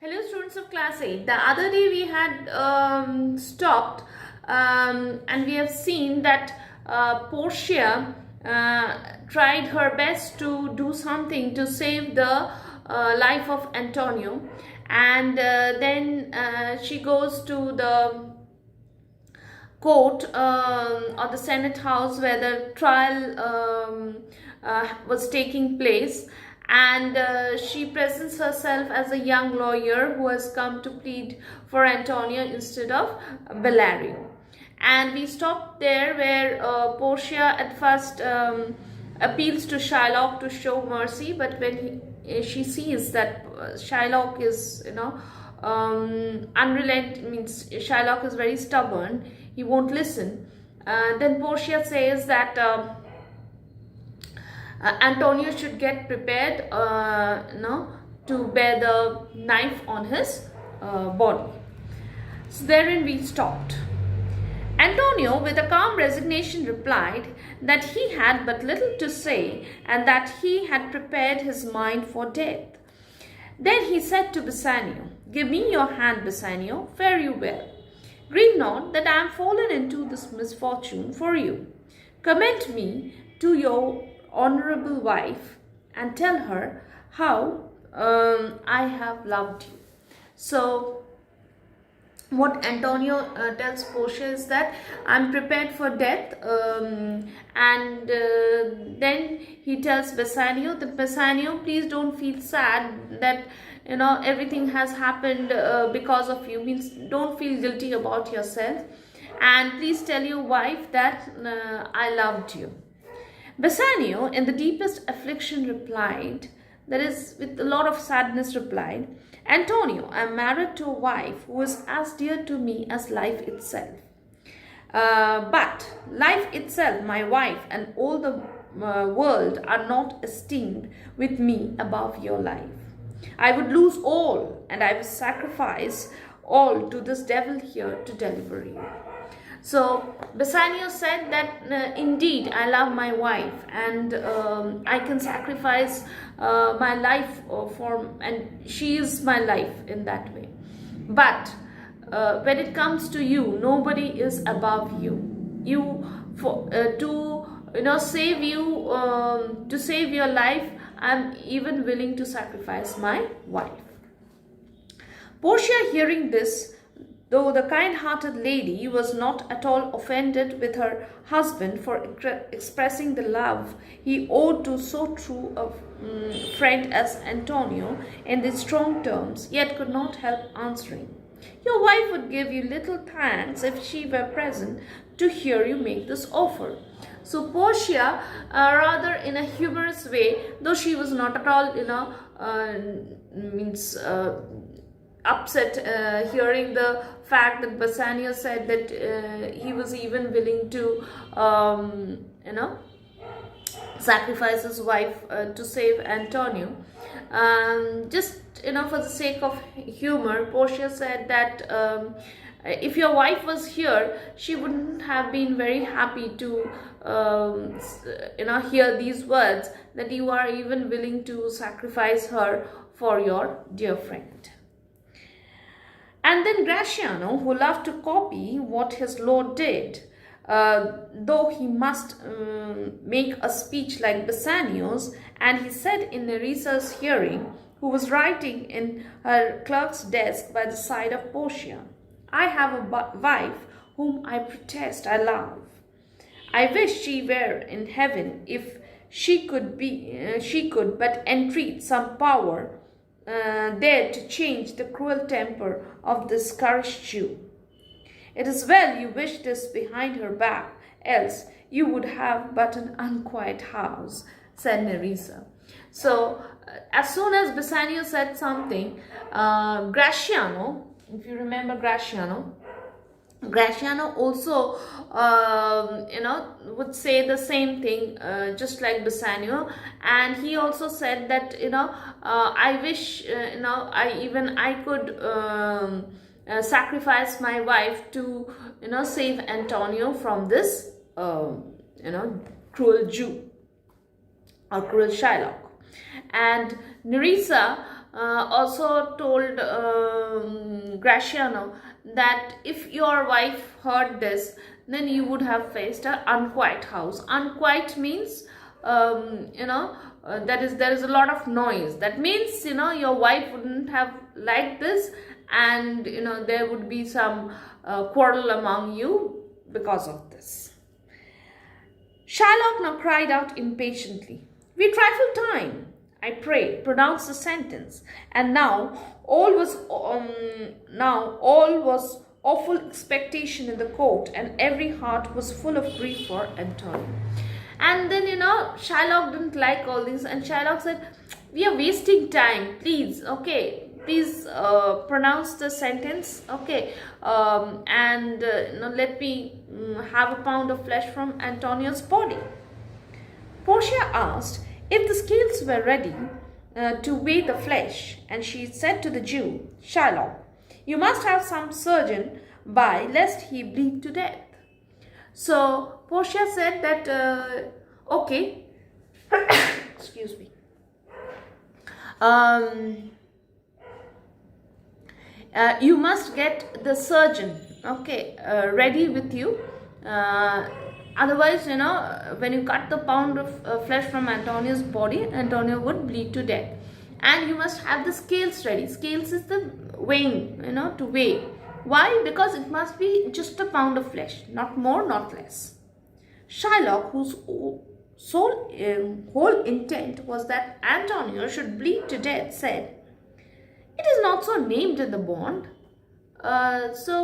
Hello students of class 8. The other day we had stopped and we have seen that Portia tried her best to do something to save the life of Antonio, and then she goes to the court or the Senate House where the trial was taking place, and she presents herself as a young lawyer who has come to plead for Antonio instead of Bellario. And we stopped there where Portia at first appeals to Shylock to show mercy, but when she sees that Shylock is, unrelenting, means Shylock is very stubborn, he won't listen. Then Portia says that Antonio should get prepared, to bear the knife on his body. So therein we stopped. Antonio, with a calm resignation, replied that he had but little to say and that he had prepared his mind for death. Then he said to Bassanio, "Give me your hand, Bassanio, fare you well. Grieve not that I am fallen into this misfortune for you. Commend me to your honorable wife and tell her how I have loved you." So what Antonio tells Portia is that I'm prepared for death, and then he tells Bassanio that, Bassanio, please don't feel sad that everything has happened because of you. Means don't feel guilty about yourself, and please tell your wife that I loved you. Bassanio, in the deepest affliction, replied, that is, with a lot of sadness, replied, "Antonio, I am married to a wife who is as dear to me as life itself. But life itself, my wife, and all the world are not esteemed with me above your life. I would lose all, and I would sacrifice all to this devil here to deliver you." So Bassanio said that indeed I love my wife, and I can sacrifice my life and she is my life in that way. But when it comes to you, nobody is above you. To save you, to save your life, I'm even willing to sacrifice my wife. Portia, hearing this, though the kind-hearted lady was not at all offended with her husband for expressing the love he owed to so true a friend as Antonio in these strong terms, yet could not help answering, "Your wife would give you little thanks if she were present to hear you make this offer." So Portia, rather in a humorous way, though she was not at all, upset hearing the fact that Bassanio said that he was even willing to sacrifice his wife to save Antonio. Just for the sake of humor, Portia said that if your wife was here, she wouldn't have been very happy to hear these words, that you are even willing to sacrifice her for your dear friend. And then Gratiano, who loved to copy what his lord did, though he must make a speech like Bassanio's, and he said in Nerissa's hearing, who was writing in her clerk's desk by the side of Portia, "I have a wife whom I protest I love. I wish she were in heaven if she could but entreat some power there to change the cruel temper of this currish Jew. It is well you wish this behind her back, else you would have but an unquiet house," said Nerissa. So as soon as Bassanio said something, Gratiano, if you remember Gratiano also would say the same thing, just like Bassanio, and he also said that I wish I could sacrifice my wife to save Antonio from this cruel Jew or cruel Shylock. And Nerissa also told Graciano that if your wife heard this, then you would have faced an unquiet house. Unquiet means, there is a lot of noise. That means, your wife wouldn't have liked this, and there would be some quarrel among you because of this. Shylock now cried out impatiently, "We trifle time, I pray, pronounce the sentence." And now all was awful expectation in the court, and every heart was full of grief for Antonio. And then Shylock didn't like all this, and Shylock said, "We are wasting time, please, okay, please pronounce the sentence, okay, and let me have a pound of flesh from Antonio's body." Portia asked if the scales were ready to weigh the flesh, and she said to the Jew, "Shylock, you must have some surgeon by, lest he bleed to death." So Portia said that, okay, excuse me, you must get the surgeon, okay, ready with you. Otherwise, when you cut the pound of flesh from Antonio's body, Antonio would bleed to death. And you must have the scales ready. Scales is the weighing, to weigh. Why? Because it must be just a pound of flesh, not more, not less. Shylock, whose whole intent was that Antonio should bleed to death, said, "It is not so named in the bond." So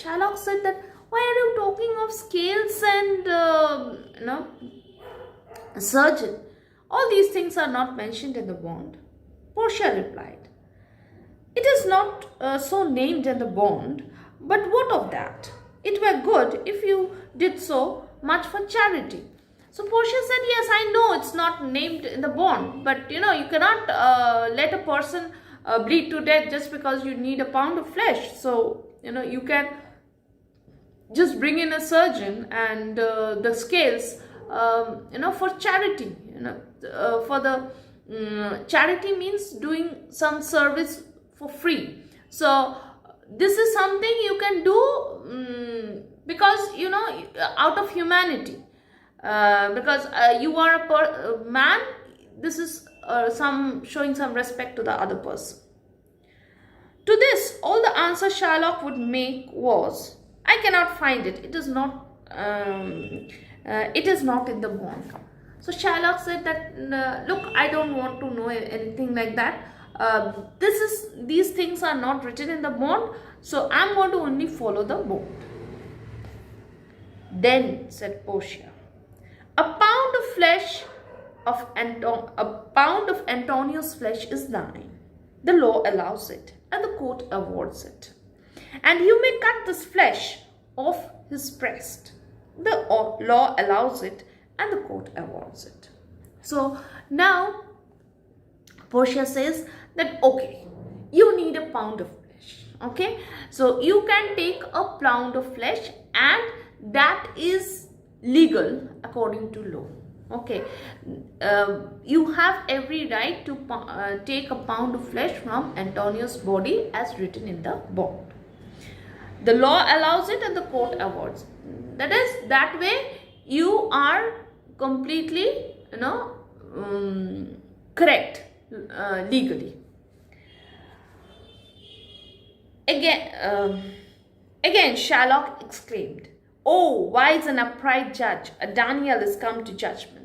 Shylock said that, "Why are you talking of scales and a surgeon? All these things are not mentioned in the bond." Portia replied, "It is not so named in the bond, but what of that? It were good if you did so much for charity." So Portia said, "Yes, I know it's not named in the bond, but you cannot let a person bleed to death just because you need a pound of flesh. So you can just bring in a surgeon and the scales, for charity. For the charity means doing some service for free. So this is something you can do because out of humanity, because you are a man. This is showing some respect to the other person." To this, all the answer Shylock would make was, "I cannot find it. It is not. It is not in the bond." So Shylock said that, "Look, I don't want to know anything like that. These things are not written in the bond. So I'm going to only follow the bond." "Then," said Portia, "a pound of flesh a pound of Antonio's flesh is thine. The law allows it, and the court awards it. And you may cut this flesh off his breast. The law allows it, and the court awards it." So now Portia says that, okay, you need a pound of flesh, okay, so you can take a pound of flesh, and that is legal according to law. Okay, you have every right to take a pound of flesh from Antonio's body as written in the bond. The law allows it and the court awards. That is, that way you are completely, correct legally. Again, Shylock exclaimed, "Oh, wise and upright judge, a Daniel is come to judgment."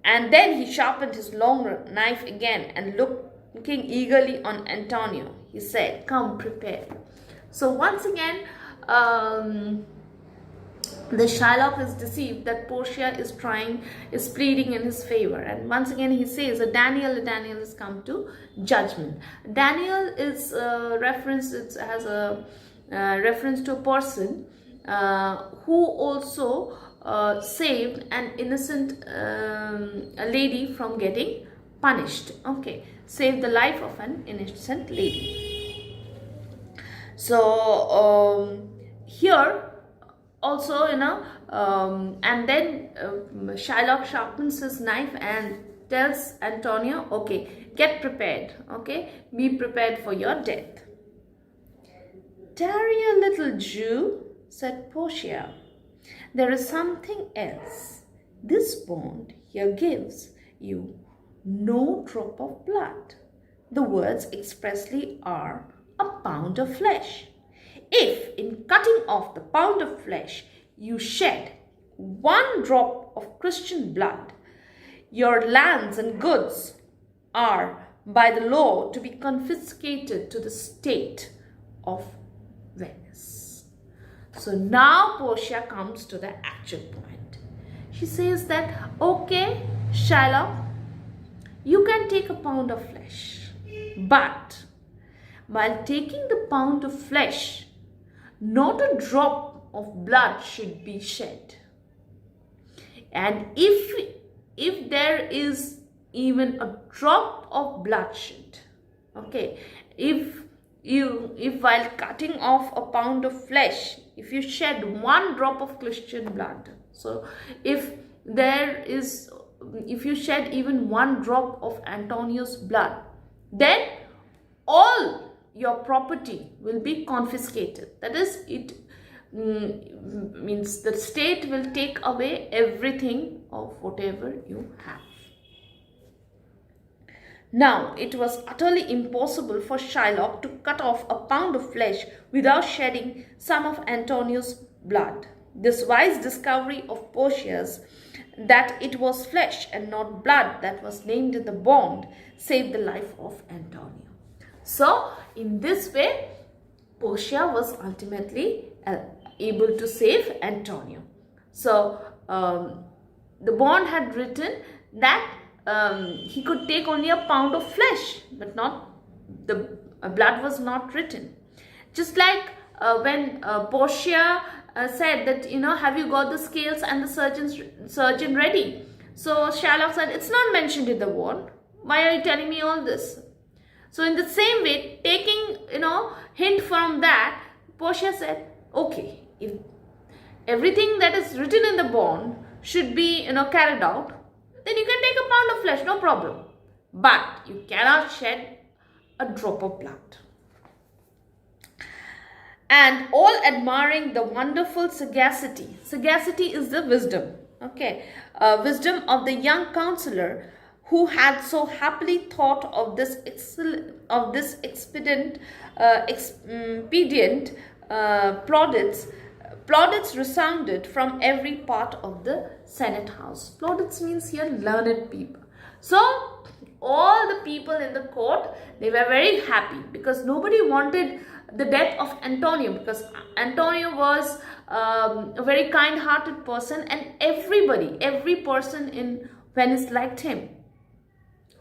And then he sharpened his long knife again, and looking eagerly on Antonio, he said, "Come, prepare." So once again, the Shylock is deceived that Portia is pleading in his favor, and once again he says, a Daniel is come to judgment. Daniel is reference to a person who also saved an innocent lady from getting punished. Okay, saved the life of an innocent lady. So here also, and then Shylock sharpens his knife and tells Antonio, okay, get prepared, okay? Be prepared for your death. Tarry a little, Jew, said Portia. There is something else. This bond here gives you no drop of blood. The words expressly are a pound of flesh. If in cutting off the pound of flesh you shed one drop of Christian blood, your lands and goods are by the law to be confiscated to the state of Venice. So now Portia comes to the actual point. She says that, okay, Shylock, you can take a pound of flesh, but while taking the pound of flesh, not a drop of blood should be shed. And if there is even a drop of bloodshed, okay, if while cutting off a pound of flesh, if you shed one drop of Christian blood, so if you shed even one drop of Antonio's blood, then all your property will be confiscated. That is, it means the state will take away everything of whatever you have. Now, it was utterly impossible for Shylock to cut off a pound of flesh without shedding some of Antonio's blood. This wise discovery of Portia's, that it was flesh and not blood that was named in the bond, saved the life of Antonio. So, in this way, Portia was ultimately able to save Antonio. So, the bond had written that he could take only a pound of flesh, but not the blood was not written. Just like when Portia said that, have you got the scales and the surgeon ready? So Shylock said, it's not mentioned in the bond. Why are you telling me all this? So in the same way, taking, hint from that, Portia said, okay, if everything that is written in the bond should be, carried out, then you can take a pound of flesh, no problem. But you cannot shed a drop of blood. And all admiring the wonderful sagacity. Sagacity is the wisdom, okay? Wisdom of the young counselor who had so happily thought of this expedient plaudits resounded from every part of the Senate house. Plaudits means here learned people. So all the people in the court, they were very happy because nobody wanted the death of Antonio, because Antonio was a very kind-hearted person, and every person in Venice liked him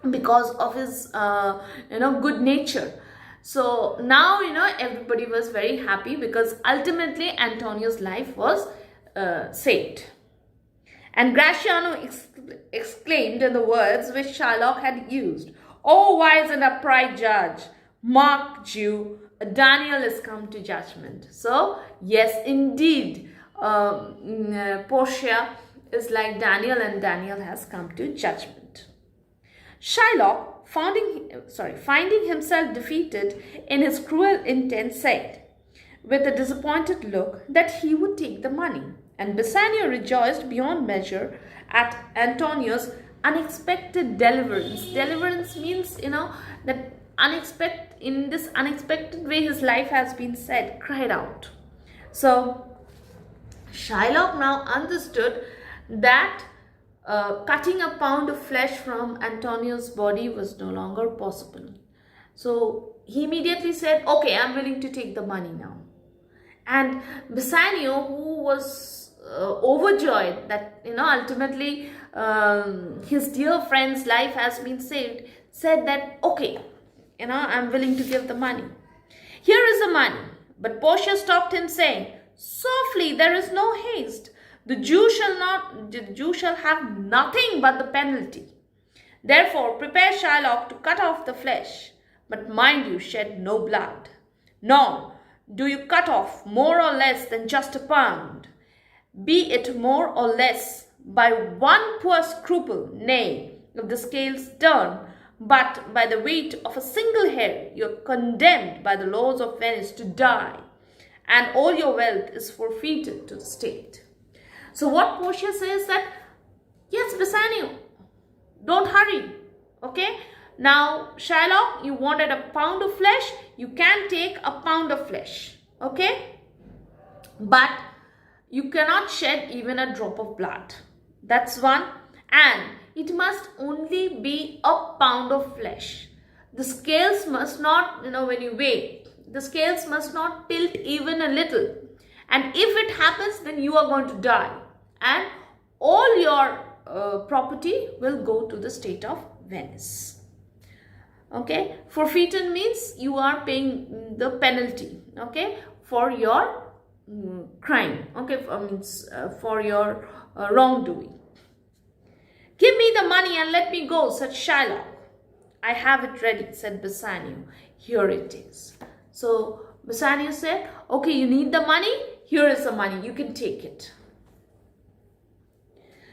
because of his good nature. So now everybody was very happy because ultimately Antonio's life was saved. And Gratiano exclaimed in the words which Shylock had used, "O wise and upright judge, mark Jew, Daniel is come to judgment." So yes, indeed, Portia is like Daniel, and Daniel has come to judgment. Shylock, finding himself defeated in his cruel intent, said, with a disappointed look, that he would take the money. And Bassanio rejoiced beyond measure at Antonio's unexpected deliverance. Deliverance means, that in this unexpected way his life has been cried out. So Shylock now understood that cutting a pound of flesh from Antonio's body was no longer possible. So he immediately said, okay, I'm willing to take the money now. And Bassanio, who was overjoyed that ultimately his dear friend's life has been saved, said that okay, I'm willing to give the money. Here is the money. But Portia stopped him, saying, softly, there is no haste. The Jew shall have nothing but the penalty. Therefore prepare Shylock to cut off the flesh, but mind you, shed no blood. Nor do you cut off more or less than just a pound, be it more or less by one poor scruple. Nay, if the scales turn but by the weight of a single hair, you're condemned by the laws of Venice to die, and all your wealth is forfeited to the state. So what Portia says that, yes, Bassanio, don't hurry, okay? Now, Shylock, you wanted a pound of flesh, you can take a pound of flesh, okay? But you cannot shed even a drop of blood. That's one. And it must only be a pound of flesh. The scales must not, when you weigh, the scales must not tilt even a little. And if it happens, then you are going to die. And all your property will go to the state of Venice. Okay, forfeited means you are paying the penalty, okay, for your crime, okay, for your wrongdoing. Give me the money and let me go, said Shylock. I have it ready, said Bassanio. Here it is. So Bassanio said, okay, you need the money, here is the money, you can take it.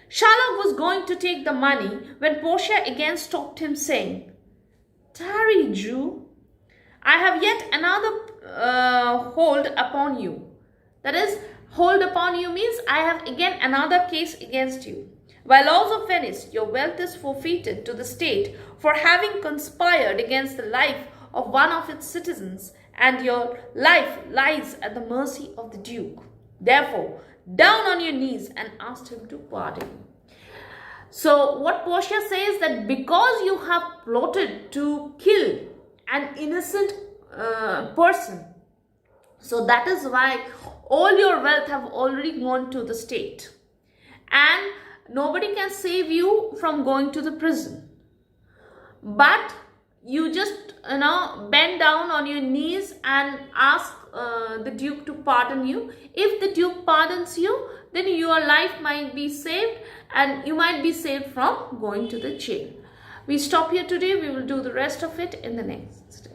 Shylock was going to take the money when Portia again stopped him, saying, tarry, Jew, I have yet another hold upon you. That is, hold upon you means I have again another case against you. By laws of Venice, your wealth is forfeited to the state for having conspired against the life of one of its citizens, and your life lies at the mercy of the Duke. Therefore, down on your knees and ask him to pardon you. So what Portia says that because you have plotted to kill an innocent person, so that is why all your wealth have already gone to the state, and nobody can save you from going to the prison. But you just bend down on your knees and ask the Duke to pardon you. If the Duke pardons you, then your life might be saved and you might be saved from going to the jail. We stop here today. We will do the rest of it in the next.